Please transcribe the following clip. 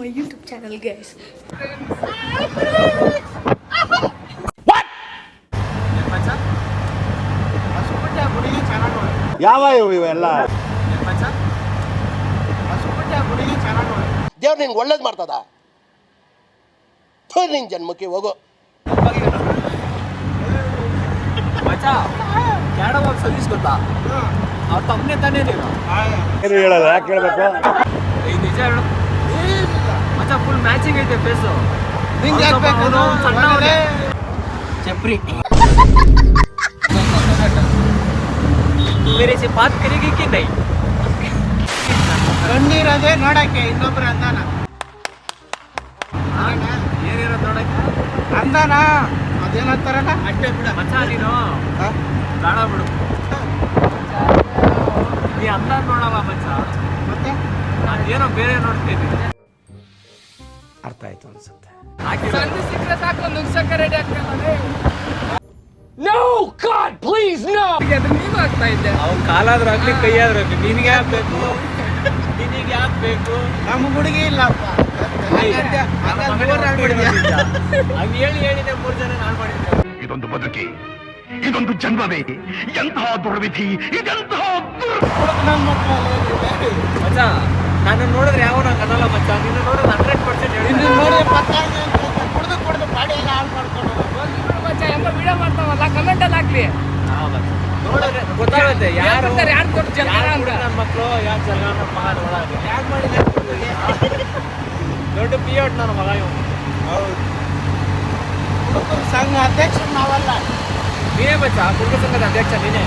my YouTube channel, guys. ಯಾವ ಇವೆಲ್ಲ ದೇವ್ರು ನಿನ್ಗೆ ಒಳ್ಳೇದು ಮಾಡ್ತದ ನಿನ್ ಜನ್ಮಕ್ಕೆ ಹೋಗು. ಸತೀಶ್ ಗೊತ್ತಾ ಅವ್ರ ತಮ್ಮನೆ ತಾನೇ ನೀನು ಹೇಳಲ್ಲ ಯಾಕೆ ಹೇಳ್ಬೇಕು ನಿಜ ಹೇಳು ಮಚ್ಚ ಫುಲ್ ಮ್ಯಾಚಿಂಗ್ ಐತೆ ಫೇಸು ಚಪ್ರಿ मेरे से बात करेगी कि नहीं ಕಣ್ಣೀರದೆ ನೋಡಕ್ಕೆ ಇನ್ನೊಬ್ರ ಅಂದಾನ ಏನಿರೋ ನೋಡಕ್ಕೆ ಅಂದಾನ ಅದೇನಂತಾರಲ್ಲ ಅಷ್ಟೇ ಬಿಡ ಮಚ್ಚ ನೀನು ಬೇಡ ಬಿಡು ನೀ ಅಂದ ನೋಡಲ್ಲ ಮಚ್ಚ ಮತ್ತೆ ಅದೇನೋ ಬೇರೆ ನೋಡ್ತೀನಿ ಅರ್ಥ ಆಯ್ತು ಅನ್ಸುತ್ತೆ. ಸಂಧಿ ಸಿಕ್ಕರೆ ಸಾಕು ನುಗ್ಸಕ್ಕೆ ರೆಡಿ ಆಗ್ತಾನೆ. No, God, please, no! ನೀನು ಆಗ್ತಾ ಇದ್ದೆ ಅವ್ನು ಕಾಲಾದ್ರೂ ಆಗ್ಲಿ ಕೈಯಾದ್ರೂ ಆಗ್ಲಿ ನಿನಗೆ ಯಾಕೆ ಬೇಕು ನಿನಗೆ ಯಾಕೆ ಬೇಕು ನಮ್ಮ ಹುಡುಗಿ ಇಲ್ಲಪ್ಪ ಹಂಗೆ ಹೇಳಿದೆ 3 ಜನ ನಾನು ಮಾಡಿದ್ದೆ. ಇದೊಂದು ಬದುಕಿ ಇದೊಂದು ಜನ್ಮವೇ ಎಂತಹ ದುರ್ವಿಧಿ ಇದೆಂತಹ ನನ್ನ ಮಕ್ಕಳು ಮಚ್ಚ ನಾನು ನೋಡಿದ್ರೆ ಯಾವ ನಂಗೆ ಅನ್ನಲ್ಲ ಮಚ್ಚ ನೀನು ನೋಡಿದ್ರೆ 100% ಇನ್ನು ನೋಡಿ ಕುಡ್ದು ಬಾಡಿ ಎಲ್ಲ ಹಾಳು ಮಾಡ್ಕೊಂಡು ಮಚ್ಚ ಹೆಂಗ ವಿಡಿಯೋ ಮಾಡ್ತಾವಲ್ಲ ಕಮೆಂಟ್ ಅಲ್ಲಿ ಹಾಕ್ಲಿ ನೋಡಿದ್ರೆ ಗೊತ್ತಾಗುತ್ತೆ ಯಾರು ಕೊಟ್ಟು ನನ್ನ ಮಕ್ಕಳು ಯಾರು ಜನ ನಮ್ಮ ಮಗ ನೋಡೋದು ಯಾಕೆ ಮಾಡಿದ್ರೆ ದೊಡ್ಡ ಪಿಯೋಟ್ ನನ್ನ ಮಗ ಇವನು. ಹೌದು ಹುಡುಗರ ಸಂಘ ಅಧ್ಯಕ್ಷ ನಾವಲ್ಲ. ನೀನೇ ಮಚ್ಚ ಕುಟುಂಬ ಸಂಘದ ಅಧ್ಯಕ್ಷ ನೀನೇ.